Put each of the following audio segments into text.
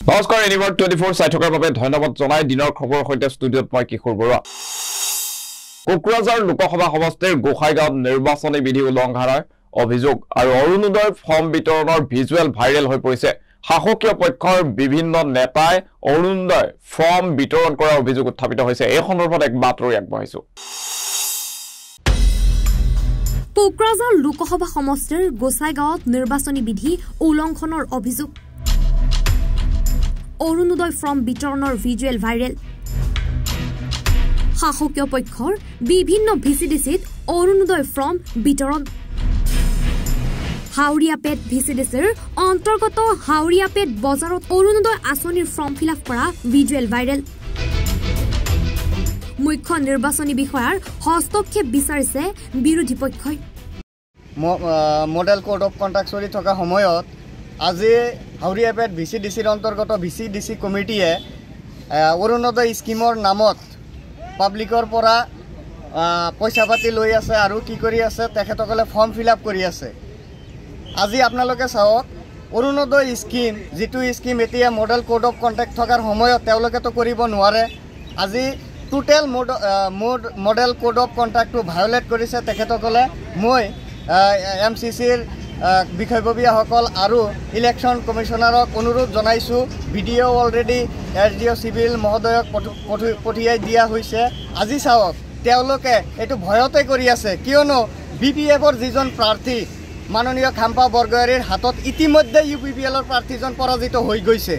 নমস্কাৰ এনিভাৰ 24 চাই থকাৰ বাবে ধন্যবাদ জনাই দিনৰ খবৰ সৈতে ষ্টুডিঅত মই কিশোৰ বৰুৱা কোকৰাঝাৰ লোকসভা সমষ্টিৰ গোসাইগাঁৱত নিৰ্বাচনী বিধি উলংঘনৰ অভিযোগ আৰু অৰুণোদয় ফৰ্ম বিতৰণৰ ভিজুৱেল ভাইৰেল হৈ পৰিছে শাসকীয় পক্ষৰ বিভিন্ন নেতাই অৰুণোদয় ফৰ্ম বিতৰণ কৰাৰ অভিযোগ উত্থাপিত হৈছে এই সন্দৰ্ভত এক বাতৰি আগবঢ়াইছো কোকৰাঝাৰ লোকসভা সমষ্টিৰ গোসাইগাঁৱত নিৰ্বাচনী বিধি উলংঘনৰ অভিযোগ অৰুণোদয় ফৰ্ম বিতৰণৰ ভিজুৱেল ভাইৰেল শাসকীয় পক্ষৰ বিভিন্ন ভিচিডিচিত অৰুণোদয় ফৰ্ম বিতৰণ হাউৰিয়াপেট ভিচিডিচিৰ অন্তৰ্গত হাউৰিয়াপেট বজাৰত অৰুণোদয় আঁচনিৰ ফৰ্ম ফিলআপ কৰা ভিজুৱেল ভাইৰেল মুখ্য নিৰ্বাচনী বিষয়াৰ হস্তক্ষেপ বিচাৰিছে বিৰোধী পক্ষই মডেল কোড অফ কণ্টাক্ট চলি থকা সময়ত আজি হাউৰিয়াপেট ভিচিডিচিৰ অন্তৰ্গত ভিচিডিচি কমিটিয়ে অৰুণোদয় স্কিমৰ নামত পাব্লিকৰ পৰা পইচা পাতি লৈ আছে আৰু কি কৰি আছে তেখেতসকলে ফৰ্ম ফিলআপ কৰি আছে আজি আপোনালোকে চাওক অৰুণোদয় স্কিম যেটো স্কিম এতিয়া মডেল কোড অফ কণ্টাক্ট থকাৰ সময়ত তেওঁলোকেতো কৰিব নোৱাৰে আজি টোটেল মডেল কোড অফ কণ্টাক্টটো ভায়োলেট কৰিছে তেখেতসকলে মই এমচিচিৰ বিষয়ববীয়াসকল আৰু ইলেকশ্যন কমিশনাৰক অনুৰোধ জনাইছো ভিডিঅ অলৰেডি এছডিঅ চিভিল মহোদয়ক পঠিয়াই দিয়া হৈছে আজি চাওক তেওঁলোকে এটো ভয়তে কৰি আছে কিয়নো বিপিএফৰ যিজন প্ৰাৰ্থী মাননীয় খাম্পা বৰগয়াৰীৰ হাতত ইতিমধ্যে ইউপিপিএলৰ প্ৰাৰ্থীজন পৰাজিত হৈ গৈছে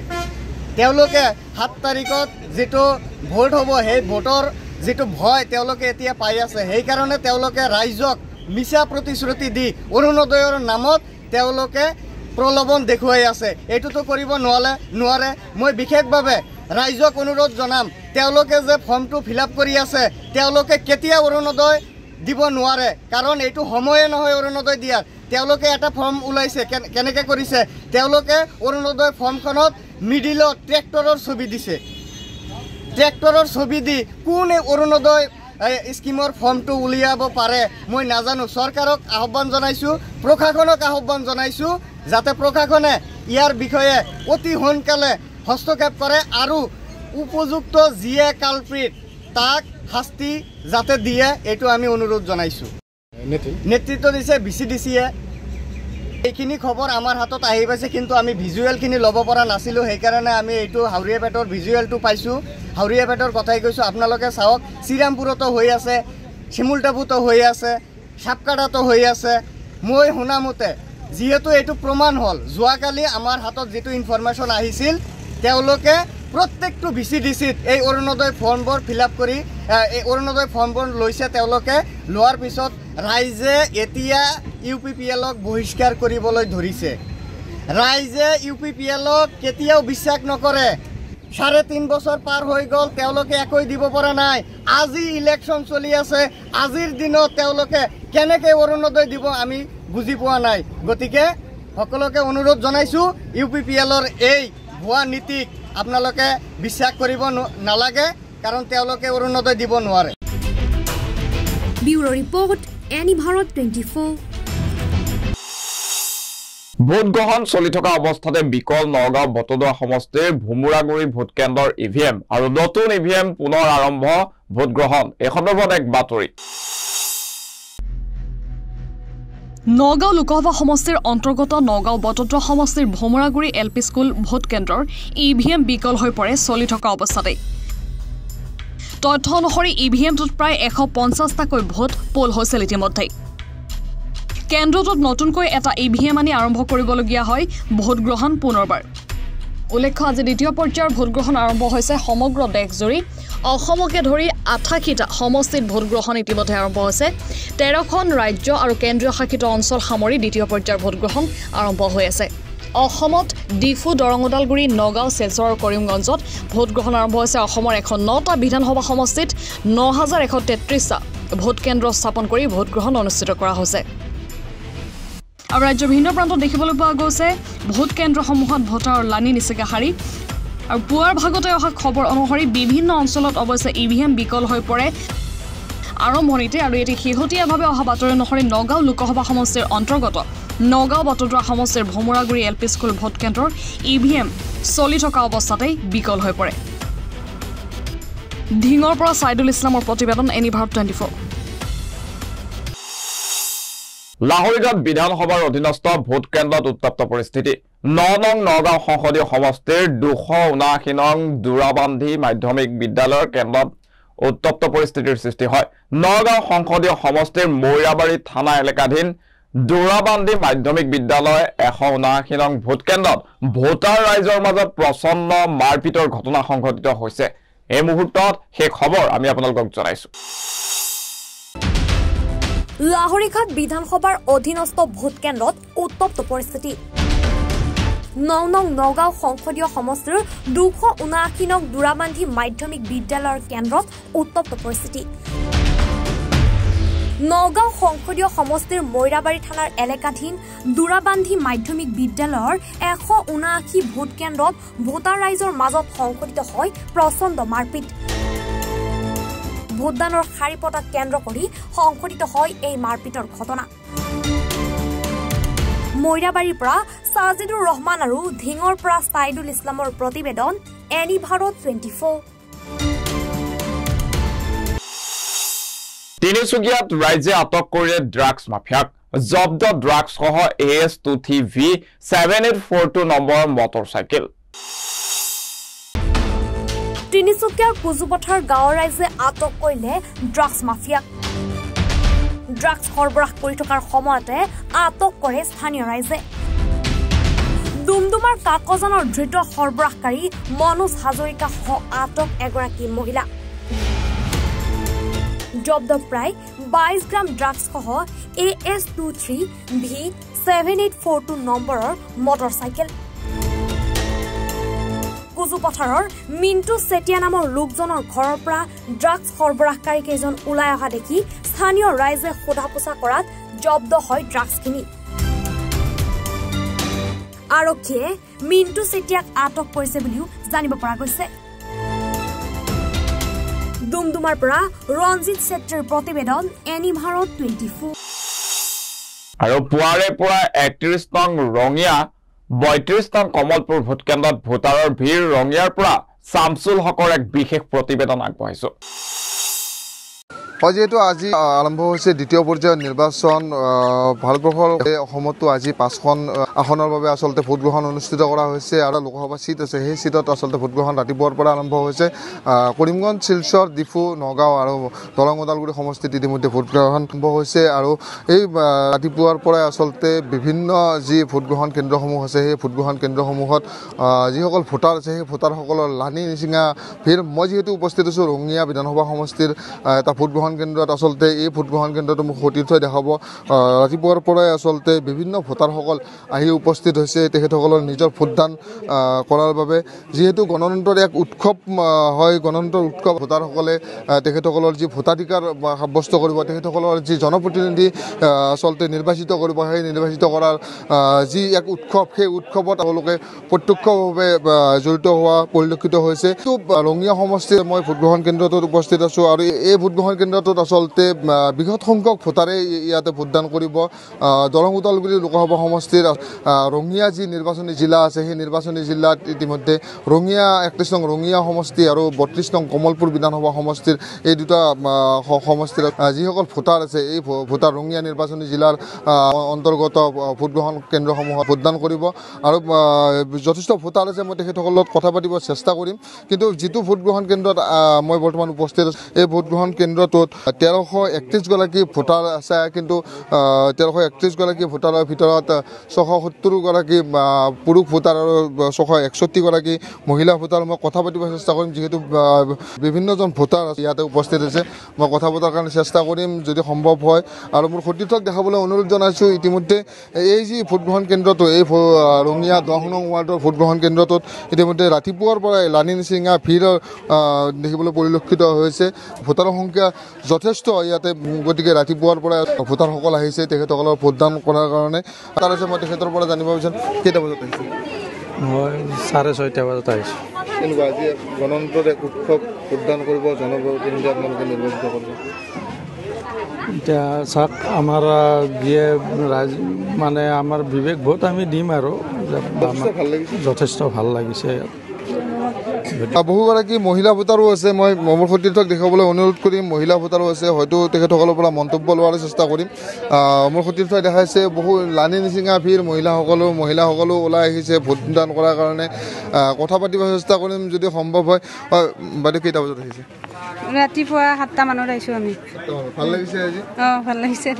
তেওঁলোকে 7 তাৰিখত যেটো ভোট হ'ব সেই ভোটৰ যেটো ভয় তেওঁলোকে এতিয়া পাই আছে সেই কাৰণে তেওঁলোকে ৰাইজক মিছা প্ৰতিশ্ৰুতি দি অৰুণোদয়ৰ নামত তেওঁলোকে প্ৰলোভন দেখুৱাই আছে এটোতো কৰিব নোৱাৰে মই বিশেষভাৱে ৰাইজক অনুৰোধ জনাম তেওঁলোকে যে ফৰ্মটো ফিলআপ কৰি আছে তেওঁলোকে কেতিয়া অৰুণোদয় দিব নোৱাৰে কাৰণ এটো সময়ে নহয় অৰুণোদয় দিয়াৰ তেওঁলোকে এটা ফৰ্ম উলাইছে কেনেকৈ কৰিছে তেওঁলোকে অৰুণোদয় ফৰ্মখনত মিডিলত ট্ৰেক্টৰৰ ছবি দিছে ট্ৰেক্টৰৰ ছবি দি কোন অৰুণোদয় স্কিমৰ ফৰ্মটো উলিয়াব পাৰে মই নাজানো চৰকাৰক আহ্বান জনাইছো প্ৰশাসনক আহ্বান জনাইছো যাতে প্ৰশাসনে ইয়াৰ বিষয়ে অতি সোনকালে হস্তক্ষেপ কৰে আৰু উপযুক্ত যিয়ে কালপ্ৰিট তাক শাস্তি যাতে দিয়ে এটো আমি অনুৰোধ জনাইছো নেতৃত্ব দিছে বিচিডিচিয়ে এইখিনি খবৰ আমাৰ হাতত আহি পাইছে কিন্তু আমি ভিজুৱেলখিনি ল'ব পৰা নাছিলো সেই কাৰণে আমি এইটো হাউৰিয়াপেটৰ ভিজুৱেলটো পাইছো হাউৰিয়াপেটৰ কথাই কৈছো আপোনালোকে চাওক শ্ৰীৰামপুৰতো হৈ আছে শিমুলটাপুতো হৈ আছে সাপকাটাতো হৈ আছে মই শুনামতে যিহেতু এইটো প্ৰমাণ হ'ল যোৱাকালি আমাৰ হাতত যেটো ইনফৰমেশ্যন আহিছিল তেওঁলোকে প্ৰত্যেকটো ভিচিডিচিত এই অৰুণোদয় ফৰ্মবোৰ ফিলআপ কৰি এই অৰুণোদয় ফৰ্মবোৰ লৈছে তেওঁলোকে লোৱাৰ পিছত ৰাইজে এতিয়া ইউপিপিএলক বহিষ্কাৰ কৰিবলৈ ধৰিছে ৰাইজে ইউপিপিএলক কেতিয়াও বিশ্বাস নকৰে 3.5 বছৰ পাৰ হৈ গ'ল তেওঁলোকে একো দিব পৰা নাই আজি ইলেকশ্যন চলি আছে আজিৰ দিনত তেওঁলোকে কেনেকৈ অৰুণোদয় দিব আমি বুজি পোৱা নাই গতিকে সকলোকে অনুৰোধ জনাইছো ইউপিপিএলৰ এই ভুৱা নীতিক আপোনালোকে বিশ্বাস কৰিব নালাগে কাৰণ তেওঁলোকে অৰুণোদয় দিব নোৱাৰে ব্যুৰো ৰিপৰ্ট এনিভাৰত 24 ভোট গ্ৰহণ চলি থকা অৱস্থাতে বিকল নগাঁও বটদৰা সমষ্টিৰ ভুমুৰাগুৰি ভোট কেন্দ্ৰৰ ইভিএম আৰু নতুন ইভিএম পুনৰ আৰম্ভ ভোট গ্ৰহণ এই সন্দৰ্ভত এক বাতৰি নগাঁও লোকসভা সমষ্টিৰ অন্তৰ্গত নগাঁও বটদৰা সমষ্টিৰ ভুমুৰাগুৰি এলপি স্কুল ভোট কেন্দ্ৰৰ ইভিএম বিকল হৈ পৰে চলি থকা অৱস্থাতে তথ্য অনুসৰি ইভিএমটোত প্ৰায় 150টাকৈ ভোট পোল হৈছিল ইতিমধ্যে কেন্দ্ৰটোত নতুনকৈ এটা ইভিএম আনি আৰম্ভ কৰিবলগীয়া হয় ভোট গ্ৰহণ পুনৰবাৰ উল্লেখ্য আজি দ্বিতীয় পৰ্যায়ৰ ভোট গ্ৰহণ আৰম্ভ হৈছে সমগ্ৰ দেশজুৰি অসমকে ধৰি 88টা সমষ্টিত ভোট গ্ৰহণ ইতিমধ্যে আৰম্ভ হৈছে 13খন ৰাজ্য আৰু কেন্দ্ৰীয় শাসিত অঞ্চল সামৰি দ্বিতীয় পৰ্যায়ৰ ভোট গ্ৰহণ আৰম্ভ হৈ আছে অসমত ডিফু দৰং ওদালগুৰি নগাঁও শিলচৰ আৰু কৰিমগঞ্জত ভোট গ্ৰহণ আৰম্ভ হৈছে অসমৰ 109টা বিধানসভা সমষ্টিত 9133টা ভোট কেন্দ্ৰ স্থাপন কৰি ভোট গ্ৰহণ অনুষ্ঠিত কৰা হৈছে আৰু ৰাজ্যৰ ভিন্ন প্ৰান্তত দেখিবলৈ পোৱা গৈছে ভোট কেন্দ্ৰসমূহত ভোটাৰৰ লানি নিচিগা শাৰী আৰু পুৱাৰ ভাগতে অহা খবৰ অনুসৰি বিভিন্ন অঞ্চলত অৱশ্যে ইভিএম বিকল হৈ পৰে আৰম্ভণিতে আৰু এটি শেহতীয়াভাৱে অহা বাতৰি অনুসৰি নগাঁও লোকসভা সমষ্টিৰ অন্তৰ্গত নগাঁও বটদ্ৰা সমষ্টিৰ ভোমৰাগুৰি LP স্কুল ভোট কেন্দ্ৰৰ EVM চলি থকা অৱস্থাতেই বিকল হৈ পৰে ধিঙৰ পৰা সাইদুল ইছলামৰ প্ৰতিবেদন এনি ভাৰত 24 লাহৰীঘাট বিধানসভাৰ অধীনস্থ ভোট কেন্দ্ৰত উত্তপ্ত পৰিস্থিতি 9 নং নগাঁও সংসদীয় সমষ্টিৰ 279 নং দুৰাবান্ধি মাধ্যমিক বিদ্যালয়ৰ কেন্দ্ৰত উত্তপ্ত পৰিস্থিতিৰ সৃষ্টি হয় নগাঁও সংসদীয় সমষ্টিৰ মৈৰাবাৰী থানা এলেকাধীন দুৰাবান্ধি মাধ্যমিক বিদ্যালয় 179 নং ভোট কেন্দ্ৰত ভোটাৰ ৰাইজৰ মাজত প্ৰচণ্ড মাৰপিটৰ ঘটনা সংঘটিত হৈছে এই মুহূৰ্তত সেই খবৰ আমি আপোনালোকক জনাইছো লাহৰীঘাট বিধানসভাৰ অধীনস্থ ভোট কেন্দ্ৰত উত্তপ্ত পৰিস্থিতি 9 নং নগাঁও সংসদীয় সমষ্টিৰ 279 নং দুৰাবান্ধি মাধ্যমিক বিদ্যালয়ৰ কেন্দ্ৰত উত্তপ্ত পৰিস্থিতি নগাঁও সংসদীয় সমষ্টিৰ মৈৰাবাৰী থানাৰ এলেকাধীন দুৰাবান্ধি মাধ্যমিক বিদ্যালয়ৰ 179 ভোট কেন্দ্ৰত ভোটাৰ ৰাইজৰ মাজত সংঘটিত হয় প্ৰচণ্ড মাৰপিট ভোটদানৰ শাৰী পতাক কেন্দ্ৰ কৰি সংঘটিত হয় এই মাৰপিটৰ ঘটনা মৈৰাবাৰীৰ পৰা সাজিদুৰ ৰহমান আৰু ধিঙৰ পৰা সাইদুল ইছলামৰ প্ৰতিবেদন এনি ভাৰত 24 তিনিচুকীয়াত ৰাইজে আটক কৰিলে ড্ৰাগছ মাফিয়াক জব্দ ড্ৰাগছ সহ AS2TV 7842 নম্বৰৰ মটৰচাইকেল তিনিচুকীয়াৰ কুজুপথাৰ গাঁৱৰ ৰাইজে আটক কৰিলে ড্ৰাগছ মাফিয়াক ড্ৰাগছ সৰবৰাহ কৰি থকাৰ সময়তে আটক কৰে স্থানীয় ৰাইজে ডুমডুমাৰ কাকজানৰ ধৃত সৰবৰাহকাৰী মনোজ হাজৰিকা সহ আটক এগৰাকী মহিলা জব্দ প্ৰায় 22 গ্ৰাম ড্ৰাগছ সহ AS23V 7842 নম্বৰৰ মটৰচাইকেল কুজুপথাৰৰ মিন্টু চেতিয়া নামৰ লোকজনৰ ঘৰৰ পৰা ড্ৰাগছ সৰবৰাহকাৰী কেইজন ওলাই অহা দেখি স্থানীয় ৰাইজে সোধা পোছা কৰাত জব্দ হয় ড্ৰাগছখিনি আৰক্ষীয়ে মিন্টু চেতিয়াক আটক কৰিছে বুলিও জানিব পৰা গৈছে ডুমডুমাৰ পৰা ৰঞ্জিত ছেত্ৰীৰ প্ৰতিবেদন এনি ভাৰত 24 আৰু পুৱাৰে পৰা 31 নং ৰঙিয়া 32 নং কমলপুৰ ভোট কেন্দ্ৰত ভোটাৰৰ ভিৰ ৰঙিয়াৰ পৰা শামসুল হকৰ এক বিশেষ প্ৰতিবেদন আগবঢ়াইছো যেহেতু আজি আৰম্ভ হৈছে দ্বিতীয় পৰ্যায়ৰ নিৰ্বাচন ভাৰতবৰ্ষৰ অসমতো আজি 5খন আসনৰ বাবে আসলতে ভোট গ্ৰহণ অনুষ্ঠিত কৰা হৈছে আৰু লোকসভা সিট আছে সেই সিটত আসলতে ভোট গ্ৰহণ ৰাতিপুৱাৰ পৰা আৰম্ভ হৈছে কৰিমগঞ্জ শিলচৰ ডিফু নগাঁও আৰু দৰং ওদালগুৰি সমষ্টিত ইতিমধ্যে ভোট গ্ৰহণ আৰম্ভ হৈছে আৰু এই ৰাতিপুৱাৰ পৰাই আসলতে বিভিন্ন যি ভোট গ্ৰহণ কেন্দ্ৰসমূহ আছে সেই ভোট গ্ৰহণ কেন্দ্ৰসমূহত যিসকল ভোটাৰ আছে সেই ভোটাৰসকলৰ লানি নিচিঙা ভিৰ মই যিহেতু উপস্থিত আছোঁ ৰঙিয়া বিধানসভা সমষ্টিৰ এটা ভোট গ্ৰহণ কেন্দ্ৰত আসলতে এই ভোট গ্ৰহণ কেন্দ্ৰটো মোক সতীৰ্থ দেখাব ৰাতিপুৱাৰ পৰাই আসলতে বিভিন্ন ভোটাৰসকল আহি উপস্থিত হৈছে তেখেতসকলৰ নিজৰ ভোটদান কৰাৰ বাবে যিহেতু গণতন্ত্ৰৰ এক উৎসৱ হয় গণতন্ত্ৰৰ উৎসৱ ভোটাৰসকলে তেখেতসকলৰ যি ভোটাধিকাৰ সাব্যস্ত কৰিব তেখেতসকলৰ যি জনপ্ৰতিনিধি আসলতে নিৰ্বাচিত কৰিব সেই নিৰ্বাচিত কৰাৰ যি এক উৎসৱ সেই উৎসৱত তেওঁলোকে প্ৰত্যক্ষভাৱে জড়িত হোৱা পৰিলক্ষিত হৈছে ৰঙিয়া সমষ্টিৰ মই ভোটগ্ৰহণ কেন্দ্ৰটোত উপস্থিত আছোঁ আৰু এই ভোটগ্ৰহণ কেন্দ্ৰটোত আসলতে বৃহৎ সংখ্যক ভোটাৰে ইয়াতে ভোটদান কৰিব দৰং ওদালগুৰি লোকসভা সমষ্টিৰ ৰঙিয়া যি নিৰ্বাচনী জিলা আছে সেই নিৰ্বাচনী জিলাত ইতিমধ্যে ৰঙিয়া 31 নং ৰঙিয়া সমষ্টি আৰু 32 নং কমলপুৰ বিধানসভা সমষ্টিৰ এই দুটা সমষ্টিৰ যিসকল ভোটাৰ আছে এই ভোটাৰ ৰঙিয়া নিৰ্বাচনী জিলাৰ অন্তৰ্গত ভোটগ্ৰহণ কেন্দ্ৰসমূহত ভোটদান কৰিব আৰু যথেষ্ট ভোটাৰ আছে মই তেখেতসকলৰ লগত কথা পাতিব চেষ্টা কৰিম কিন্তু যিটো ভোটগ্ৰহণ কেন্দ্ৰত মই বৰ্তমান উপস্থিত আছোঁ এই ভোটগ্ৰহণ কেন্দ্ৰটোত 1331 গৰাকী ভোটাৰ আছে কিন্তু 1331 গৰাকী ভোটাৰৰ ভিতৰত 670 গৰাকী পুৰুষ ভোটাৰ আৰু 661 গৰাকী মহিলা ভোটাৰ মই কথা পাতিব চেষ্টা কৰিম যিহেতু বিভিন্নজন ভোটাৰ ইয়াতে উপস্থিত আছে মই কথা পতাৰ কাৰণে চেষ্টা কৰিম যদি সম্ভৱ হয় আৰু মোৰ সতীৰ্থক দেখাবলৈ অনুৰোধ জনাইছোঁ ইতিমধ্যে এই যি ভোটগ্ৰহণ কেন্দ্ৰটো এই ৰঙিয়া 10 নং ৱাৰ্ডৰ ভোটগ্ৰহণ কেন্দ্ৰটোত ইতিমধ্যে ৰাতিপুৱাৰ পৰাই লানি নিচিঙা ভিৰ দেখিবলৈ পৰিলক্ষিত হৈছে ভোটাৰৰ সংখ্যা যথেষ্ট ইয়াতে গতিকে ৰাতিপুৱাৰ পৰা ভোটাৰসকল আহিছে তেখেতসকলৰ ভোটদান কৰাৰ কাৰণে তাৰ আছে মই তেখেতৰ পৰা জানিব বিচাৰিম কেইটা বজাত আহিছে মই 6:30 বজাত আহিছোঁ এনেকুৱা আজি গণতন্ত্ৰৰ এক উৎসৱ ভোটদান কৰিব জনপ্ৰতিনিধি আপোনালোকে নিৰ্বাচিত কৰিব এতিয়া চাওক আমাৰ যিয়ে মানে আমাৰ বিবেক ভোট আমি দিম আৰু যথেষ্ট ভাল লাগিছে। বহুগৰাকী মহিলা ভোটাৰো আছে, মই মোৰ সতীৰ্থক দেখাবলৈ অনুৰোধ কৰিম। মহিলা ভোটাৰো আছে, হয়তো তেখেতসকলৰ পৰা মন্তব্য লোৱাৰ চেষ্টা কৰিম। মোৰ সতীৰ্থই দেখাইছে বহু লানি নিচিঙা ভিৰ, মহিলাসকলো ওলাই আহিছে ভোটদান কৰাৰ কাৰণে। কথা পাতিব চেষ্টা কৰিম যদি সম্ভৱ হয়। বাইদেউ কেইটা বজাত আহিছে? ৰাতিপুৱা 7টা মানত আহিছোঁ আমি। ভাল লাগিছে আজি? ভাল লাগিছে।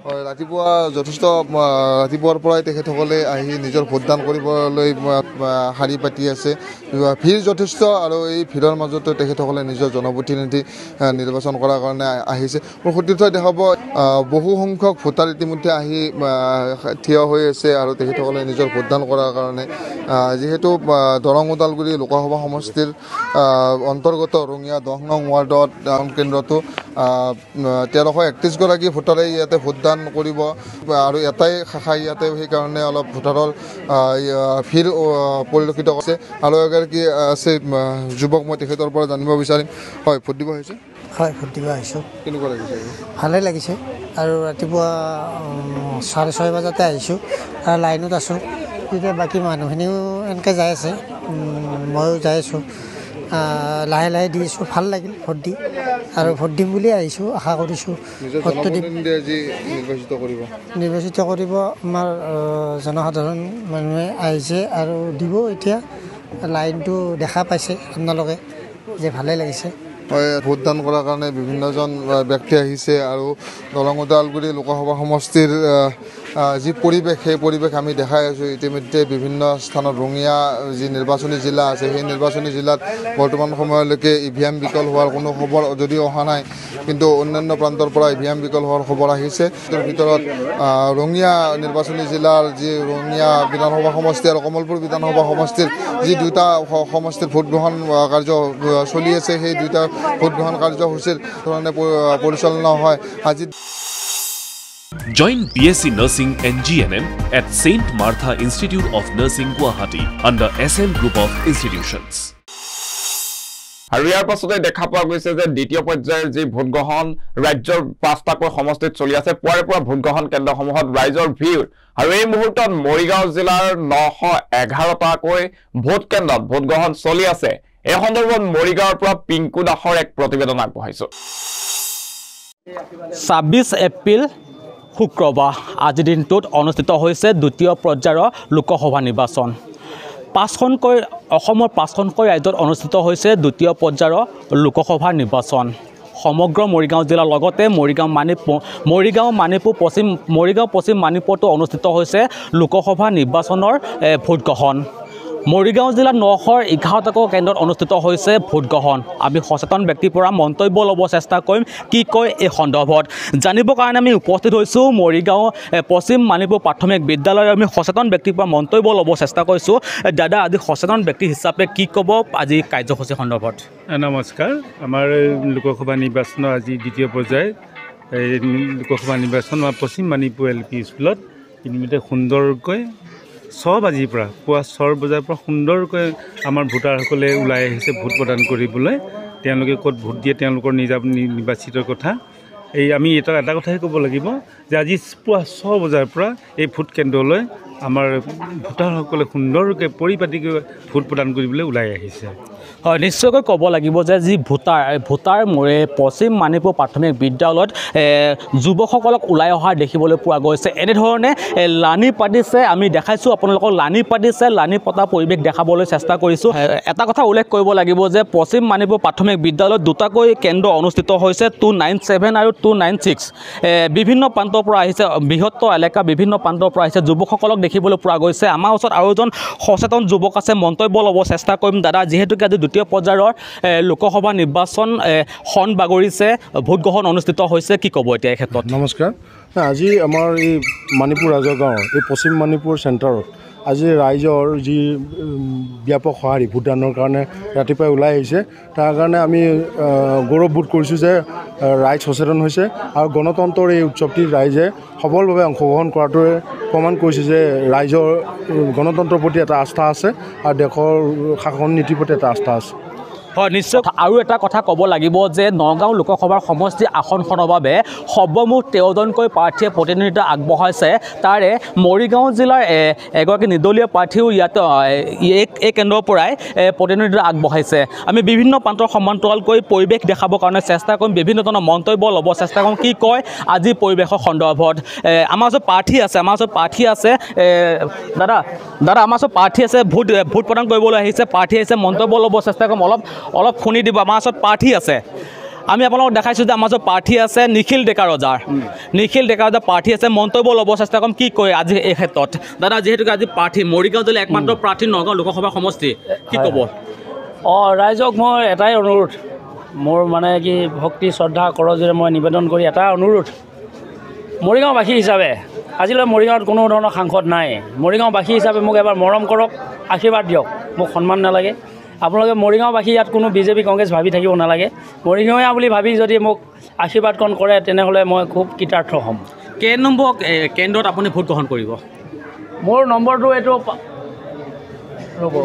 হয়, ৰাতিপুৱা যথেষ্ট ৰাতিপুৱাৰ পৰাই তেখেতসকলে আহি নিজৰ ভোটদান কৰিবলৈ শাৰী পাতি আছে। ভিৰ যথেষ্ট, আৰু এই ভিৰৰ মাজতে তেখেতসকলে নিজৰ জনপ্ৰতিনিধি নিৰ্বাচন কৰাৰ কাৰণে আহিছে। মোৰ সতীৰ্থই দেখাব বহু সংখ্যক ভোটাৰ ইতিমধ্যে আহি থিয় হৈ আছে আৰু তেখেতসকলে নিজৰ ভোটদান কৰাৰ কাৰণে। যিহেতু দৰং ওদালগুৰি লোকসভা সমষ্টিৰ অন্তৰ্গত ৰঙিয়া 10 নং ৱাৰ্ডত কেন্দ্ৰটো 1331গৰাকী ভোটাৰে ইয়াতে ভোটদান কৰিব, আৰু এটাই শাখা ইয়াতে, সেইকাৰণে অলপ ভোটাৰৰ ভিৰ পৰিলক্ষিত হৈছে। আৰু এগৰাকী আছে যুৱক, মই তেখেতৰ পৰা জানিব বিচাৰিম। হয়, ভোট দিব আহিছে? হয়, ভোট দিব আহিছোঁ। কেনেকুৱা লাগিছে? ভালেই লাগিছে, আৰু ৰাতিপুৱা 6:30 বজাতে আহিছোঁ আৰু লাইনত আছোঁ। এতিয়া বাকী মানুহখিনিও এনেকৈ যাই আছে, ময়ো যাই আছোঁ। লাহে লাহে দি আছোঁ, ভাল লাগিল ভোট দি, আৰু ভোট দিম বুলি আহিছোঁ, আশা কৰিছোঁ ভোটটো দিম। নিৰ্বাচিত কৰিব আমাৰ জনসাধাৰণ মানুহে আহিছে আৰু দিব। এতিয়া লাইনটো দেখা পাইছে আপোনালোকে যে ভালেই লাগিছে। হয়, ভোটদান কৰাৰ কাৰণে বিভিন্নজন ব্যক্তি আহিছে, আৰু দৰং ওদালগুৰি লোকসভা সমষ্টিৰ যি পৰিৱেশ, সেই পৰিৱেশ আমি দেখাই আছোঁ। ইতিমধ্যে বিভিন্ন স্থানত ৰঙিয়া যি নিৰ্বাচনী জিলা আছে, সেই নিৰ্বাচনী জিলাত বৰ্তমান সময়লৈকে EVM বিকল হোৱাৰ কোনো খবৰ যদিও অহা নাই, কিন্তু অন্যান্য প্ৰান্তৰ পৰা EVM বিকল হোৱাৰ খবৰ আহিছে। তাৰ ভিতৰত ৰঙিয়া নিৰ্বাচনী জিলাৰ যি ৰঙিয়া বিধানসভা সমষ্টি আৰু কমলপুৰ বিধানসভা সমষ্টিৰ যি দুটা সমষ্টিৰ ভোটগ্ৰহণ কাৰ্য চলি আছে, সেই দুটা ভোটগ্ৰহণ কাৰ্যসূচীৰ ধৰণে পৰিচালনা হয়। আজি Join BSc Nursing and GNM at St. Martha Institute of Nursing, Guwahati under SM Group of Institutions. আৰু ইয়াৰ পাছতে দেখা পোৱা গৈছে যে দ্বিতীয় পৰ্যায়ৰ যি ভোটগ্ৰহণ ৰাজ্যৰ 5টাকৈ সমষ্টিত চলি আছে। পুৱাৰে পৰা ভোটগ্ৰহণ কেন্দ্ৰসমূহত ৰাইজৰ ভিৰ, আৰু এই মুহূৰ্তত মৰিগাঁও জিলাৰ 911টাকৈ ভোট কেন্দ্ৰত ভোটগ্ৰহণ চলি আছে। এই সন্দৰ্ভত মৰিগাঁৱৰ পৰা পিংকু দাসৰ এক প্ৰতিবেদন আগবঢ়াইছোঁ। 26 এপ্ৰিল শুক্ৰবাৰ আজিৰ দিনটোত অনুষ্ঠিত হৈছে দ্বিতীয় পৰ্যায়ৰ লোকসভা নিৰ্বাচন। 5খনকৈ ৰাজ্যত অনুষ্ঠিত হৈছে দ্বিতীয় পৰ্যায়ৰ লোকসভা নিৰ্বাচন। সমগ্ৰ মৰিগাঁও জিলাৰ লগতে মৰিগাঁও পশ্চিম মানিপুৰতো অনুষ্ঠিত হৈছে লোকসভা নিৰ্বাচনৰ ভোটগ্ৰহণ। মৰিগাঁও জিলাৰ 911টাকৈ কেন্দ্ৰত অনুষ্ঠিত হৈছে ভোটগ্ৰহণ। আমি সচেতন ব্যক্তিৰ পৰা মন্তব্য ল'ব চেষ্টা কৰিম, কি কয় এই সন্দৰ্ভত জানিবৰ কাৰণে আমি উপস্থিত হৈছোঁ মৰিগাঁও পশ্চিম মানিপুৰ প্ৰাথমিক বিদ্যালয়ৰ। আমি সচেতন ব্যক্তিৰ পৰা মন্তব্য ল'ব চেষ্টা কৰিছোঁ। দাদা, আজি সচেতন ব্যক্তি হিচাপে কি ক'ব আজি কাৰ্যসূচী সন্দৰ্ভত? নমস্কাৰ। আমাৰ লোকসভা নিৰ্বাচনৰ আজি দ্বিতীয় পৰ্যায় লোকসভা নিৰ্বাচন আমাৰ পশ্চিম মানিপুৰ LP স্কুলত ইতিমধ্যে সুন্দৰকৈ 6 বাজিৰ পৰা পুৱা 6 বজাৰ পৰা সুন্দৰকৈ আমাৰ ভোটাৰসকলে ওলাই আহিছে ভোট প্ৰদান কৰিবলৈ। তেওঁলোকে ক'ত ভোট দিয়ে তেওঁলোকৰ নিৰ্বাচিত কথা। আমি এটা কথাই ক'ব লাগিব যে আজি পুৱা 6 বজাৰ পৰা এই ভোট কেন্দ্ৰলৈ আমাৰ ভোটাৰসকলে সুন্দৰকৈ পৰিপাটিকৈ ভোট প্ৰদান কৰিবলৈ ওলাই আহিছে। হয়, নিশ্চয়কৈ ক'ব লাগিব যে যি ভোটাৰ পশ্চিম মানিপুৰ প্ৰাথমিক বিদ্যালয়ত যুৱকসকলক ওলাই অহা দেখিবলৈ পোৱা গৈছে। এনেধৰণে লানি পাতিছে, আমি দেখাইছোঁ আপোনালোকক লানি পাতিছে, লানি পতা পৰিৱেশ দেখাবলৈ চেষ্টা কৰিছোঁ। এটা কথা উল্লেখ কৰিব লাগিব যে পশ্চিম মানিপুৰ প্ৰাথমিক বিদ্যালয়ত 2টাকৈ কেন্দ্ৰ অনুষ্ঠিত হৈছে, 297 আৰু 296। বিভিন্ন প্ৰান্তৰ পৰা আহিছে, বৃহত্তৰ এলেকা বিভিন্ন প্ৰান্তৰ পৰা আহিছে যুৱকসকলক দেখিবলৈ পোৱা গৈছে। আমাৰ ওচৰত আৰু এজন সচেতন যুৱক আছে, মন্তব্য ল'ব চেষ্টা কৰিম। দাদা, যিহেতুকে আজি দ্বিতীয় পৰ্যায়ৰ লোকসভা নিৰ্বাচন সন বাগৰিছে, ভোটগ্ৰহণ অনুষ্ঠিত হৈছে, কি ক'ব এতিয়া এই ক্ষেত্ৰত? নমস্কাৰ। আজি আমাৰ এই মানিপুৰ ৰাজহ গাঁৱৰ এই পশ্চিম মানিপুৰ চেণ্টাৰত আজি ৰাইজৰ যি ব্যাপক সঁহাৰি ভোটদানৰ কাৰণে ৰাতিপুৱাই ওলাই আহিছে, তাৰ কাৰণে আমি গৌৰৱবোধ কৰিছোঁ যে ৰাইজ সচেতন হৈছে, আৰু গণতন্ত্ৰৰ এই উৎসৱটিত ৰাইজে সবলভাৱে অংশগ্ৰহণ কৰাটোৱে প্ৰমাণ কৰিছে যে ৰাইজৰ গণতন্ত্ৰৰ প্ৰতি এটা আস্থা আছে আৰু দেশৰ শাসন নীতিৰ প্ৰতি এটা আস্থা আছে। হয় নিশ্চয় আৰু এটা কথা ক'ব লাগিব যে নগাঁও লোকসভাৰ সমষ্টি আসনখনৰ বাবে সৰ্বমুঠ 13জনকৈ প্ৰাৰ্থীয়ে প্ৰতিনিধিত্ব আগবঢ়াইছে তাৰে মৰিগাঁও জিলাৰ এগৰাকী নিৰ্দলীয় প্ৰাৰ্থীও ইয়াত এই কেন্দ্ৰৰ পৰাই প্ৰতিনিধিত্ব আগবঢ়াইছে আমি বিভিন্ন প্ৰান্তৰ সমান্তৰালকৈ পৰিৱেশ দেখাবৰ কাৰণে চেষ্টা কৰিম বিভিন্ন ধৰণৰ মন্তব্য ল'ব চেষ্টা কৰিম কি কয় আজি পৰিৱেশৰ সন্দৰ্ভত আমাৰ ওচৰত প্ৰাৰ্থী আছে দাদা আমাৰ ওচৰত প্ৰাৰ্থী আছে ভোট প্ৰদান কৰিবলৈ আহিছে প্ৰাৰ্থী আহিছে মন্তব্য ল'ব চেষ্টা কৰিম অলপ শুনি দিব আমাৰ ওচৰত প্ৰাৰ্থী আছে আমি আপোনালোকক দেখাইছোঁ যে আমাৰ ওচৰত প্ৰাৰ্থী আছে নিখিল ডেকা ৰজাৰ প্ৰাৰ্থী আছে মন্তব্য ল'ব চেষ্টা কৰিম কি কয় আজি এই ক্ষেত্ৰত দাদা যিহেতুকে আজি প্ৰাৰ্থী মৰিগাঁও জিলাৰ একমাত্ৰ প্ৰাৰ্থী নগাঁও লোকসভা সমষ্টি কি ক'ব ৰাইজক মই এটাই অনুৰোধ মোৰ মানে কি ভক্তি শ্ৰদ্ধা কৰজেৰে মই নিবেদন কৰি এটা অনুৰোধ মৰিগাঁওবাসী হিচাপে আজিলৈ মৰিগাঁৱত কোনো ধৰণৰ সাংসদ নাই মৰিগাঁওবাসী হিচাপে মোক এবাৰ মৰম কৰক আশীৰ্বাদ দিয়ক মোক সন্মান নালাগে আপোনালোকে মৰিগাঁওবাসী ইয়াত কোনো বিজেপি কংগ্ৰেছ ভাবি থাকিব নালাগে মৰিগাঁৱীয়া বুলি ভাবি যদি মোক আশীৰ্বাদকণ কৰে তেনেহ'লে মই খুব কৃতাৰ্থ হ'ম কেই নম্বৰ কেন্দ্ৰত আপুনি ভোট গ্ৰহণ কৰিব মোৰ নম্বৰটো এইটো ৰ'ব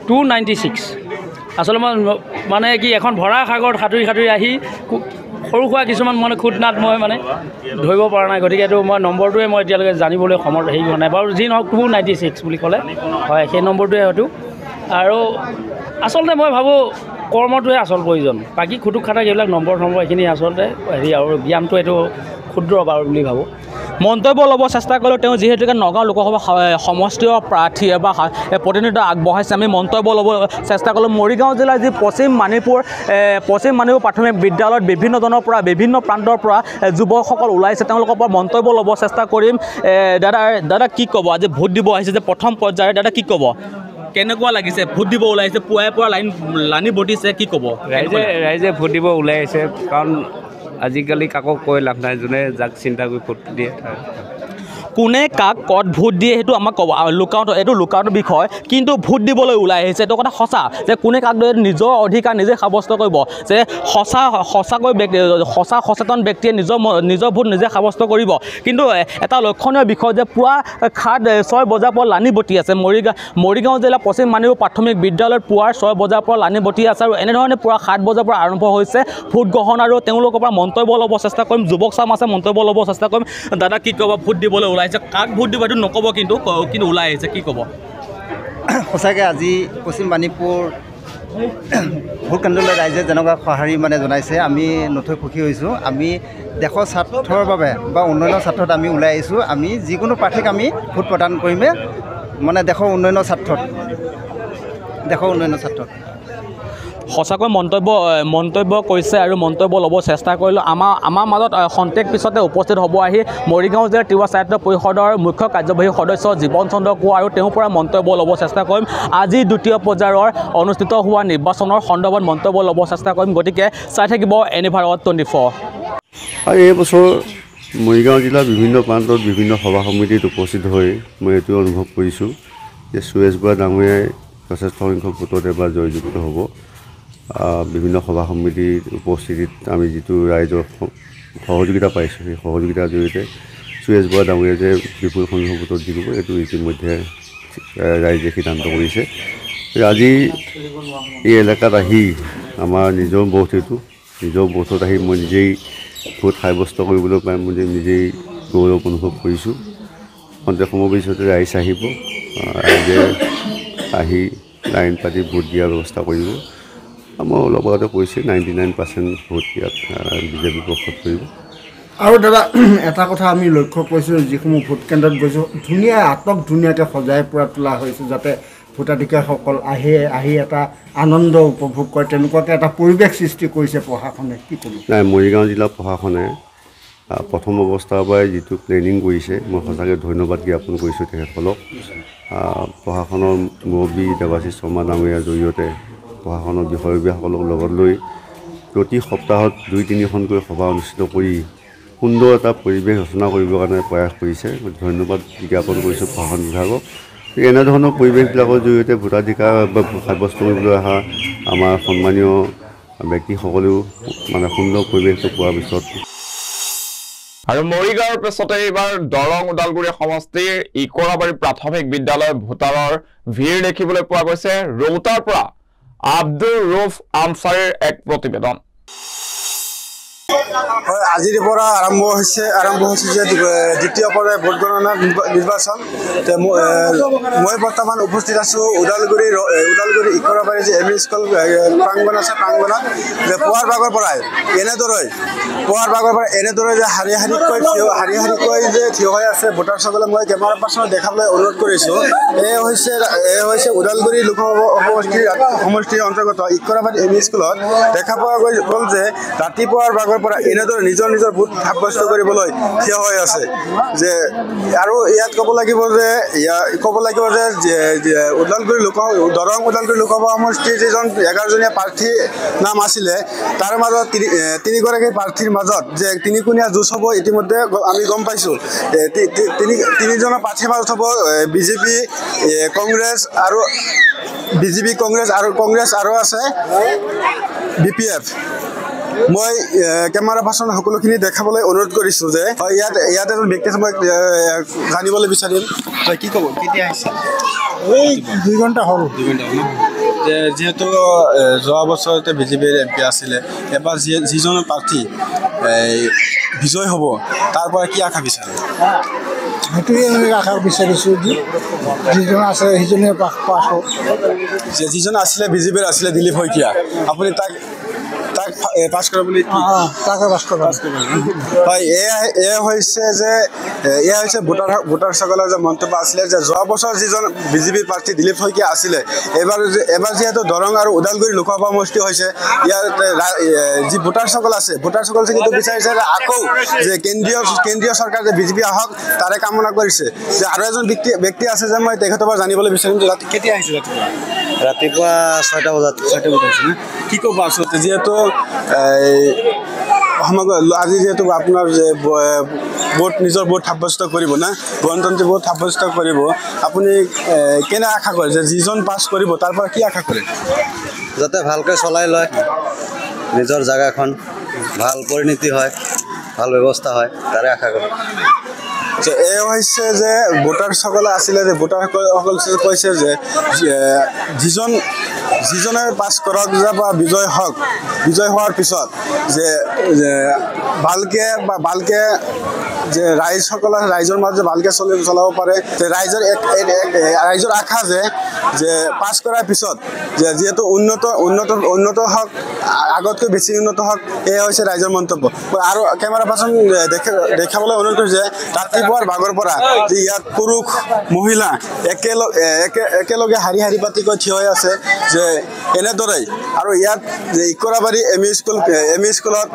296 আচলতে মই মানে কি এখন ভৰা সাগৰত সাঁতুৰি আহি সৰু সুৰা কিছুমান মানে খুটনাট মই মানে ধৰিব পৰা নাই গতিকে এইটো মই নম্বৰটোৱে মই এতিয়ালৈকে জানিবলৈ হেৰি হোৱা নাই বাৰু যি নহওক 296 বুলি ক'লে হয় সেই নম্বৰটোৱে হয়তো আৰু আচলতে মই ভাবোঁ কৰ্মটোৱে আচল প্ৰয়োজন বাকী খুটুক খাটাক এইবিলাক নম্বৰ এইখিনি আচলতে হেৰি আৰু জ্ঞানটো এইটো ক্ষুদ্ৰ বাৰু বুলি ভাবোঁ মন্তব্য ল'ব চেষ্টা কৰিলোঁ তেওঁ যিহেতুকে নগাঁও লোকসভা সমষ্টিৰ প্ৰাৰ্থী বা প্ৰতিনিধিত্ব আগবঢ়াইছে আমি মন্তব্য ল'ব চেষ্টা কৰিলোঁ মৰিগাঁও জিলাৰ যি পশ্চিম মানিপুৰ প্ৰাথমিক বিদ্যালয়ত বিভিন্ন প্ৰান্তৰ পৰা যুৱকসকল ওলাইছে তেওঁলোকৰ পৰা মন্তব্য ল'ব চেষ্টা কৰিম দাদা কি ক'ব আজি ভোট দিব আহিছে যে প্ৰথম পৰ্যায়ত দাদা কি ক'ব কেনেকুৱা লাগিছে ভোট দিব ওলাইছে পুৱাই পুৱা লানি বটিছে কি ক'ব ৰাইজে ভোট দিব ওলাই আহিছে কাৰণ আজিকালি কাকো কৈ লাভ নাই যোনে যাক চিন্তা কৰি ভোট দিয়ে কোনে কাক ক'ত ভোট দিয়ে সেইটো আমাক ক'ব এইটো লুকাউটৰ বিষয় কিন্তু ভোট দিবলৈ ওলাই আহিছে এইটো কথা সঁচা যে কোনে কাক নিজৰ অধিকাৰ নিজে সাব্যস্ত কৰিব যে সচেতন ব্যক্তিয়ে নিজৰ ভোট নিজে সাব্যস্ত কৰিব কিন্তু এটা লক্ষণীয় বিষয় যে পুৱা 6 বজাৰ পৰা লানি বটি আছে মৰিগাঁও জিলা পশ্চিম মানিপুৰ প্ৰাথমিক বিদ্যালয়ত পুৱাৰ 6 বজাৰ পৰা লানি বটি আছে আৰু এনেধৰণে পুৱা 7 বজাৰ পৰা আৰম্ভ হৈছে ভোট গ্ৰহণ আৰু তেওঁলোকৰ পৰা মন্তব্য ল'ব চেষ্টা কৰিম যুৱক চাম আছে মন্তব্য ল'ব চেষ্টা কৰিম দাদা কি ক'ব ভোট দিবলৈ ওলাইছে কাক ভোট দিব এইটো নক'ব কিন্তু ওলাই আহিছে কি ক'ব সঁচাকৈ আজি পশ্চিম মানিপুৰ ভোট কেন্দ্ৰলৈ ৰাইজে যেনেকুৱা সঁহাৰি মানে জনাইছে আমি নথৈ সুখী হৈছোঁ আমি দেশৰ স্বাৰ্থৰ বাবে বা উন্নয়নৰ স্বাৰ্থত আমি ওলাই আহিছোঁ আমি যিকোনো প্ৰাৰ্থীক আমি ভোট প্ৰদান কৰিমেই মানে দেশৰ উন্নয়নৰ স্বাৰ্থত সঁচাকৈ মন্তব্য কৰিছে আৰু মন্তব্য ল'ব চেষ্টা কৰিলোঁ আমাৰ মাজত খন্তেক পিছতে উপস্থিত হ'ব আহি মৰিগাঁও জিলাৰ তিৱা স্বায়ত্ত পৰিষদৰ মুখ্য কাৰ্যবাহী সদস্য জীৱন চন্দ্ৰ কোঁৱৰ আৰু তেওঁৰ পৰা মন্তব্য ল'ব চেষ্টা কৰিম আজি দ্বিতীয় পৰ্যায়ৰ অনুষ্ঠিত হোৱা নিৰ্বাচনৰ সন্দৰ্ভত মন্তব্য ল'ব চেষ্টা কৰিম গতিকে চাই থাকিব এনিভাৰত 24 আৰু এই বছৰ মৰিগাঁও জিলাৰ বিভিন্ন প্ৰান্তত বিভিন্ন সভা সমিতিত উপস্থিত হৈ মই এইটো অনুভৱ কৰিছোঁ যে সুৰেশ বৰা ডাঙৰীয়াই যথেষ্ট সংখ্যক ভোটত এবাৰ জয়যুক্ত হ'ব বিভিন্ন সভা সমিতিৰ উপস্থিতিত আমি যিটো ৰাইজৰ সহযোগিতা পাইছোঁ সেই সহযোগিতাৰ জৰিয়তে সুৰেশ বৰা ডাঙৰীয়াই যে বিপুল সংখ্যক ভোটত জিকিব এইটো ইতিমধ্যে ৰাইজে সিদ্ধান্ত কৰিছে আজি এই এলেকাত আহি আমাৰ নিজৰ বৌথত আহি মই নিজেই ভোট সাব্যস্ত কৰিবলৈ পাই মই নিজেই গৌৰৱ অনুভৱ কৰিছোঁ খন্তেক সময়ৰ পিছতে ৰাইজ আহিব ৰাইজে আহি লাইন পাতি ভোট দিয়াৰ ব্যৱস্থা কৰিব মই অলপ আগতে কৈছে 99% ভোট ইয়াত বিজেপি পক্ষত কৰিব আৰু দাদা এটা কথা আমি লক্ষ্য কৰিছোঁ যিসমূহ ভোট কেন্দ্ৰত গৈছোঁ ধুনীয়াকৈ সজাই পৰা তোলা হৈছে যাতে ভোটাধিকাৰীসকল আহি এটা আনন্দ উপভোগ কৰে তেনেকুৱাকৈ এটা পৰিৱেশ সৃষ্টি কৰিছে প্ৰশাসনে কি ক'ব নাই মৰিগাঁও জিলা প্ৰশাসনে প্ৰথম অৱস্থাৰ পৰাই যিটো প্লেনিং কৰিছে মই সঁচাকৈ ধন্যবাদ জ্ঞাপন কৰিছোঁ তেখেতসকলক প্ৰশাসনৰ মুৰব্বী দেৱাশীষ শৰ্মা ডাঙৰীয়াৰ জৰিয়তে প্ৰশাসনৰ বিষয়ববীয়াসকলক লগত লৈ প্ৰতি সপ্তাহত 2-3খনকৈ সভা অনুষ্ঠিত কৰি সুন্দৰ এটা পৰিৱেশ ৰচনা কৰিবৰ কাৰণে প্ৰয়াস কৰিছে মই ধন্যবাদ জ্ঞাপন কৰিছোঁ প্ৰশাসন বিভাগক এনেধৰণৰ পৰিৱেশবিলাকৰ জৰিয়তে ভোটাধিকাৰ সাব্যস্ত কৰিবলৈ অহা আমাৰ সন্মানীয় ব্যক্তিসকলেও মানে সুন্দৰ পৰিৱেশটো পোৱাৰ পিছত আৰু মৰিগাঁৱৰ পিছতে এইবাৰ দৰং ওদালগুৰি সমষ্টিৰ ইকৰাবাৰী প্ৰাথমিক বিদ্যালয় ভোটাৰৰ ভিৰ দেখিবলৈ পোৱা গৈছে ৰৌতাৰ পৰা আব্দুল ৰৌফ আনসাৰীৰ এক প্ৰতিবেদন আজিৰ পৰা আৰম্ভ হৈছে যে দ্বিতীয় পৰ্যায়ৰ ভোট গণনা নিৰ্বাচন মই বৰ্তমান উপস্থিত আছোঁ ওদালগুৰি ইকৰাবাৰী যে এম ই স্কুল প্ৰাংগণ আছে প্ৰাংগণত যে পুৱাৰ ভাগৰ পৰাই এনেদৰে যে শাৰী শাৰীকৈ যে থিয় হৈ আছে ভোটাৰসকলে মই কেমেৰা পাৰ্চনত দেখাবলৈ অনুৰোধ কৰিছোঁ এই হৈছে ওদালগুৰি লোকসভা সমষ্টিৰ অন্তৰ্গত ইকৰাবাৰী এম ই স্কুলত দেখা পোৱা গ'ল যে ৰাতিপুৱাৰ ভাগৰ পৰা এনেদৰে নিজৰ ভোট সাব্যস্ত কৰিবলৈ থিয় হৈ আছে যে আৰু ইয়াত ক'ব লাগিব যে দৰং ওদালগুৰি লোকসভা সমষ্টিৰ যিজন 11জনীয়া প্ৰাৰ্থীৰ নাম আছিলে তাৰ মাজত তিনিগৰাকী প্ৰাৰ্থীৰ মাজত যে তিনিকোণীয়া যুঁজ হ'ব ইতিমধ্যে আমি গম পাইছোঁ তিনিজনৰ প্ৰাৰ্থীৰ মাজত হ'ব বিজেপি কংগ্ৰেছ আৰু আছে BPF মই কেমেৰা পাৰ্চন সকলোখিনি দেখাবলৈ অনুৰোধ কৰিছোঁ যে ইয়াত এজন ব্যক্তি মই জানিবলৈ বিচাৰিম কি ক'ব কেতিয়া আহিছে এই 2 ঘণ্টা হ'ল যিহেতু যোৱা বছৰতে বিজেপিৰ MP আছিলে এবাৰ যিজন প্ৰাৰ্থী বিজয় হ'ব তাৰ পৰা কি আশা বিচাৰে সেইটোৱে আমি আশা বিচাৰিছোঁ যিজন আছে সেইজনে পাছ হওক যিজন আছিলে বিজেপিৰ আছিলে দিলীপ শইকীয়া আপুনি তাক পাছ কৰা বুলি হয় এয়া হৈছে ভোটাৰসকলৰ যে মন্তব্য আছিলে যে যোৱা বছৰ যিজন বিজেপিৰ প্ৰাৰ্থী দিলীপ শইকীয়া আছিলে এবাৰ যিহেতু দৰং আৰু ওদালগুৰি লোকসভা সমষ্টি হৈছে ইয়াৰ যি ভোটাৰসকল আছে কিন্তু বিচাৰিছে যে আকৌ যে কেন্দ্ৰীয় চৰকাৰ যে বিজেপি আহক তাৰে কামনা কৰিছে যে আৰু এজন ব্যক্তি আছে যে মই তেখেতৰ পৰা জানিবলৈ বিচাৰিম যে কেতিয়া আহিছে ৰাতিপুৱা 6টা বজাত কি ক'ব আচলতে যিহেতু আজি যিহেতু আপোনাৰ যে নিজৰ ভোট সাব্যস্ত কৰিব না গণতান্ত্ৰিক ভোট সাব্যস্ত কৰিব আপুনি কেনে আশা কৰে যে যিজন পাছ কৰিব তাৰ পৰা কি আশা কৰে যাতে ভালকৈ চলাই লয় নিজৰ জাগাখন ভাল পৰিণতি হয় ভাল ব্যৱস্থা হয় তাৰে আশা কৰে যে এই হৈছে যে ভোটাৰসকলে আছিলে যে ভোটাৰসকলে কৈছে যে যিজনে পাছ কৰক বা বিজয় হোৱাৰ পিছত যে ভালকে যে ৰাইজৰ মাজত ভালকে চলাব পাৰে যে ৰাইজৰ আশা যে পাছ কৰাৰ পিছত যে যিহেতু উন্নত হওক আগতকৈ বেছি উন্নত হওক এয়া হৈছে ৰাইজৰ মন্তব্য আৰু কেমেৰা পাৰ্চন দেখাবলৈ অনুৰোধ কৰিছে যে ৰাতিপুৱাৰ ভাগৰ পৰা যে ইয়াত পুৰুষ মহিলা একেলগে শাৰী পাতিকৈ থিয় হৈ আছে যে এনেদৰেই আৰু ইয়াত যে ইকৰাবাৰী এম ই স্কুলত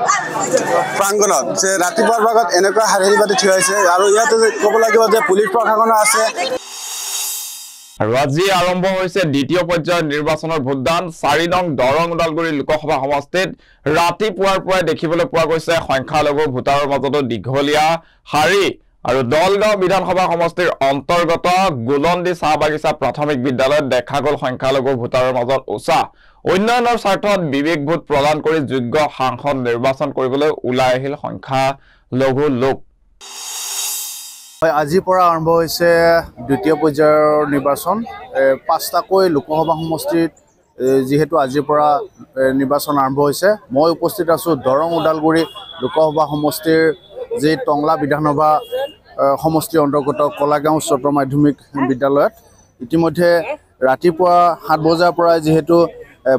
প্ৰাংগণত যে ৰাতিপুৱাৰ ভাগত এনেকুৱা শাৰী পাতি থিয় হৈছে আৰু ইয়াতে ক'ব লাগিব যে পুলিচ প্ৰশাসনো আছে আৰু আজি আৰম্ভ হৈছে দ্বিতীয় পৰ্যায়ৰ নিৰ্বাচনৰ ভোটদান 4 নং দৰং ওদালগুৰি লোকসভা সমষ্টিত ৰাতিপুৱাৰ পৰাই দেখিবলৈ পোৱা গৈছে সংখ্যালঘু ভোটাৰৰ মাজতো দীঘলীয়া শাৰী আৰু দলগাঁও বিধানসভা সমষ্টিৰ অন্তৰ্গত গোলন্দি চাহ বাগিচা প্ৰাথমিক বিদ্যালয়ত দেখা গ'ল সংখ্যালঘু ভোটাৰৰ মাজত উৎসাহ উন্নয়নৰ স্বাৰ্থত বিবেক ভোট প্ৰদান কৰি যোগ্য সাংসদ নিৰ্বাচন কৰিবলৈ ওলাই আহিল সংখ্যালঘু লোক আজিৰ পৰা আৰম্ভ হৈছে দ্বিতীয় পৰ্যায়ৰ নিৰ্বাচন 5টাকৈ লোকসভা সমষ্টিত যিহেতু আজিৰ পৰা নিৰ্বাচন আৰম্ভ হৈছে মই উপস্থিত আছোঁ দৰং ওদালগুৰি লোকসভা সমষ্টিৰ যি টংলা বিধানসভা সমষ্টিৰ অন্তৰ্গত কলাগাঁও উচ্চতৰ মাধ্যমিক বিদ্যালয়ত ইতিমধ্যে ৰাতিপুৱা 7 বজাৰ পৰা যিহেতু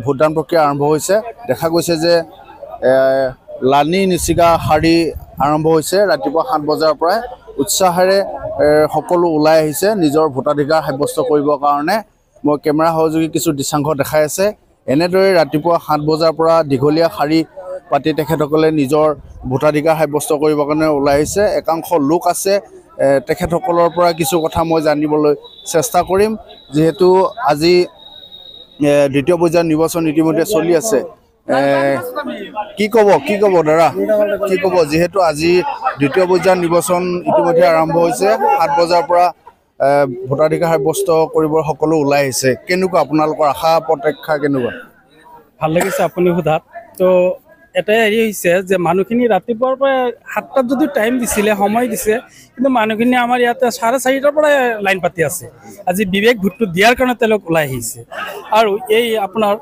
ভোটদান প্ৰক্ৰিয়া আৰম্ভ হৈছে দেখা গৈছে যে লানি নিচিগা শাৰী আৰম্ভ হৈছে ৰাতিপুৱা 7 বজাৰ পৰা উৎসাহেৰে সকলো ওলাই আহিছে নিজৰ ভোটাধিকাৰ সাব্যস্ত কৰিবৰ কাৰণে মই কেমেৰা সহযোগী কিছু দৃশ্যাংশ দেখাই আছে এনেদৰে ৰাতিপুৱা 7 বজাৰ পৰা দীঘলীয়া শাৰী পাতি তেখেতসকলে নিজৰ ভোটাধিকাৰ সাব্যস্ত কৰিবৰ কাৰণে ওলাই আহিছে একাংশ লোক আছে তেখেতসকলৰ পৰা কিছু কথা মই জানিবলৈ চেষ্টা কৰিম যিহেতু আজি দ্বিতীয় পৰ্যায়ৰ নিৰ্বাচন ইতিমধ্যে চলি আছে কি ক'ব দাদা কি ক'ব যেহেতু আজি দ্বিতীয় পৰ্যায়ৰ নিৰ্বাচন ইতিমধ্যে আৰম্ভ হৈছে 7 বজাৰ পৰা ভোটাধিকাৰ সাব্যস্ত কৰিবৰ সকলো ওলাই আহিছে কেনেকুৱা আপোনালোকৰ আশা প্ৰত্যাশা কেনেকুৱা ভাল লাগিছে আপুনি সোধাত তো এটাই হেৰি হৈছে যে মানুহখিনি ৰাতিপুৱাৰ পৰা 7টাত যদি টাইম দিছিলে সময় দিছে কিন্তু মানুহখিনি আমাৰ ইয়াতে 4:30টাৰ পৰা লাইন পাতি আছে আজি বিবেক ভোটটো দিয়াৰ কাৰণে তেওঁলোক ওলাই আহিছে আৰু এই আপোনাৰ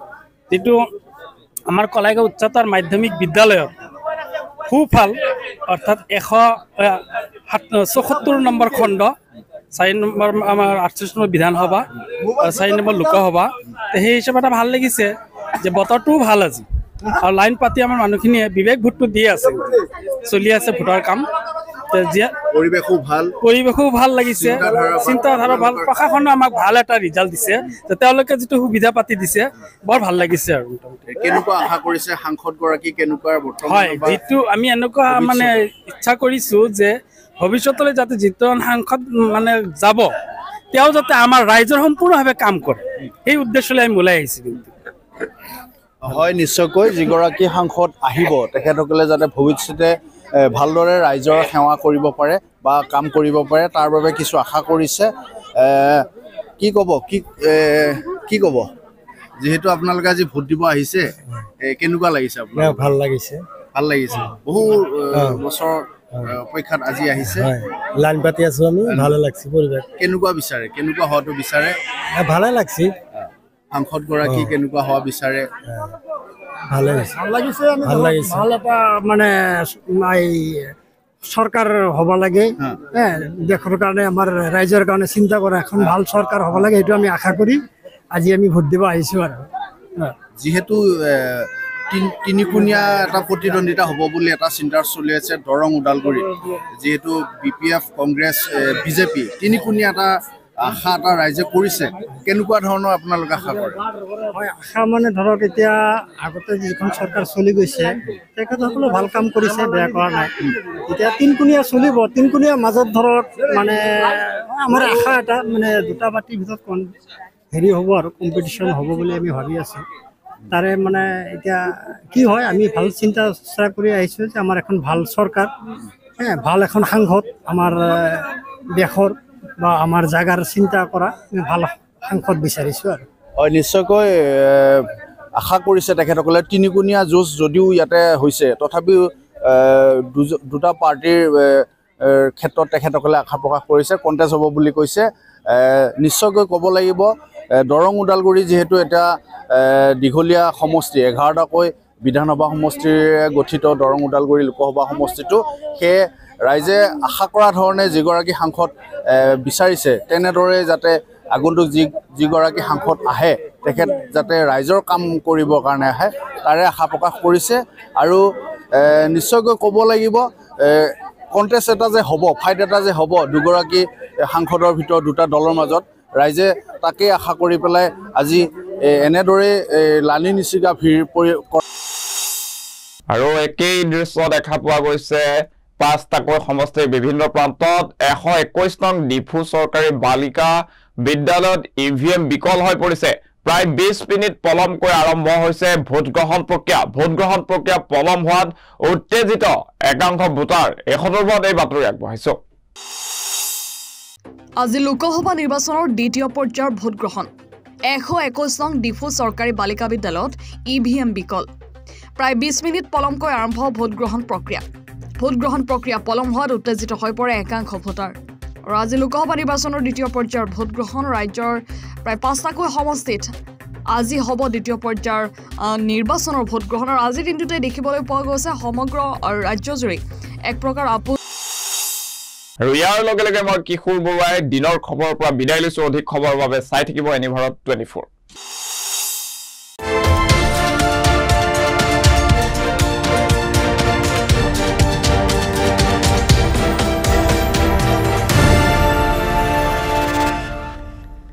যেটো আমাৰ কলাইগাঁও উচ্চতৰ মাধ্যমিক বিদ্যালয়ত খুফাল অৰ্থাৎ 174 নম্বৰ খণ্ড 4 নম্বৰ আমাৰ 38 নম্বৰ বিধানসভা 4 নম্বৰ লোকসভা সেই হিচাপত ভাল লাগিছে যে বতৰটো ভাল আজি আৰু লাইন পাতি আমাৰ মানুহখিনিয়ে বিবেক ভোটটো দি আছে চলি আছে ভোটৰ কাম পৰিৱেশো ভাল লাগিছে চিন্তাধাৰা ভাল প্ৰশাসনে আমাক ভাল এটা ৰিজাল্ট দিছে যে তেওঁলোকে যেটো সুবিধা পাতি দিছে বৰ ভাল লাগিছে আৰু কেনেকুৱা আশা কৰিছে সাংসদ গৰাকী কেনেকুৱা বৰ্তমান হয় যেটো আমি এনেকুৱা মানে ইচ্ছা কৰিছো যে ভৱিষ্যতলৈ যাতে যিজন সাংসদ মানে যাব তেওঁ যাতে আমাৰ ৰাইজৰ সম্পূৰ্ণভাৱে কাম কৰে এই উদ্দেশ্যলৈ আমি ওলাই আহিছো কিন্তু হয় নিশ্চয়কৈ যিগৰাকী সাংসদ আহিব তেখেতসকলে যাতে ভৱিষ্যতে ভালদৰে ৰাইজৰ সেৱা কৰিব পাৰে বা কাম কৰিব পাৰে তাৰ বাবে কিছু আশা কৰিছে কি ক'ব যেহেতু আপোনালোকে আজি ভোট দিব আহিছে কেনেকুৱা লাগিছে আপোনাৰ ভাল লাগিছে বহু বছৰ অপেক্ষাত আজি আহিছে লাইন পাতি আছো আমি ভালো লাগছে পৰিবেশ কেনেকুৱা হোৱাটো বিচাৰে ভালে লাগছে সাংসদ গৰাকী কেনেকুৱা হোৱা বিচাৰে ভাল এটা মানে সরকার হব লাগে দেশের কারণে আমার রাইজের কারণে চিন্তা করা এখন ভাল সরকার হব লাগে এটা আমি আশা করি আজি আমি ভোট দিব আহিছো আর যেহেতু তিনিকুণীয়া এটা প্ৰতিদ্বন্দ্বিতা হ'ব বুলি এটা চিন্তা চলি আছে দৰং ওদালগুৰি যেহেতু বিপিএফ কংগ্ৰেছ বিজেপি তিনিকুণীয়া এটা আশা এটা ৰাইজে কৰিছে কেনেকুৱা ধৰণৰ আপোনালোকে আশা কৰে হয় আশা মানে ধৰক এতিয়া আগতে যিখন চৰকাৰ চলি গৈছে তেখেতসকলে ভাল কাম কৰিছে বেয়া কৰা নাই এতিয়া তিনিকুণীয়া চলিব তিনিকুণীয়া মাজত ধৰক মানে আমাৰ আশা এটা মানে দুটা পাৰ্টিৰ ভিতৰত হেৰি হ'ব আৰু কম্পিটিশ্যন হ'ব বুলি আমি ভাবি আছো তাৰে মানে এতিয়া কি হয় আমি ভাল চিন্তা চৰ্চা কৰি আহিছো যে আমাৰ এখন ভাল চৰকাৰ ভাল এখন সাংসদ আমাৰ দেশৰ বা আমাৰ জাগাৰ চিন্তা কৰা ভাল সাংসদ বিচাৰিছো আৰু হয় নিশ্চয়কৈ আশা কৰিছে তেখেতসকলে তিনিকুণীয়া যুঁজ যদিও ইয়াতে হৈছে তথাপিও দুটা পাৰ্টিৰ ক্ষেত্ৰত তেখেতসকলে আশা প্ৰকাশ কৰিছে কণ্টেষ্ট হ'ব বুলি কৈছে নিশ্চয়কৈ ক'ব লাগিব দৰং ওদালগুৰি যেহেতু এটা দীঘলীয়া সমষ্টি 11টাকৈ বিধানসভা সমষ্টিৰে গঠিত দৰং ওদালগুৰি লোকসভা সমষ্টিটো সেয়ে ৰাইজে আশা কৰা ধৰণে যিগৰাকী সাংসদ বিচাৰিছে তেনেদৰে যাতে আগন্তুক যিগৰাকী সাংসদ আহে তেখেত যাতে ৰাইজৰ কাম কৰিবৰ কাৰণে আহে তাৰে আশা প্ৰকাশ কৰিছে আৰু নিশ্চয়কৈ ক'ব লাগিব কণ্টেষ্ট এটা যে হ'ব ফাইট এটা যে হ'ব দুগৰাকী সাংসদৰ ভিতৰত দুটা দলৰ মাজত ৰাইজে তাকে আশা কৰি পেলাই আজি এনেদৰে লানি নিচিগা ভিৰ আৰু একেই দৃশ্য দেখা পোৱা গৈছে 5টাকৈ সমষ্টিৰ বিভিন্ন প্ৰান্তত 121 নং ডিফু চৰকাৰী বালিকা বিদ্যালয়ত ইভিএম বিকল হৈ পৰিছে প্ৰায় 20 মিনিট পলমকৈ আৰম্ভ হৈছে ভোট গ্ৰহণ প্ৰক্ৰিয়া পলম হোৱাত উত্তেজিত একাংশ ভোটাৰ এই সন্দৰ্ভত এই বাতৰি আগবঢ়াইছো আজি লোকসভা নিৰ্বাচনৰ দ্বিতীয় পৰ্যায়ৰ ভোট গ্ৰহণ 121 নং ডিফু চৰকাৰী বালিকা বিদ্যালয়ত ইভিএম বিকল প্ৰায় 20 মিনিট পলমকৈ আৰম্ভ ভোট গ্ৰহণ প্ৰক্ৰিয়া পলম হোৱাত উত্তেজিত হৈ পৰে একাংশ ভোটাৰ আৰু আজি লোকসভা নিৰ্বাচনৰ দ্বিতীয় পৰ্যায়ৰ ভোট গ্ৰহণ ৰাজ্যৰ প্ৰায় 5টাকৈ সমষ্টিত আজি হ'ব দ্বিতীয় পৰ্যায়ৰ নিৰ্বাচনৰ ভোট গ্ৰহণ আৰু আজিৰ দিনটোতে দেখিবলৈ পোৱা গৈছে সমগ্ৰ ৰাজ্যজুৰি এক প্ৰকাৰ আৰু ইয়াৰ লগে লগে মই কিশোৰ বৰুৱাই দিনৰ খবৰৰ পৰা বিদায় লৈছো অধিক খবৰৰ বাবে চাই থাকিব এনিভাৰত 24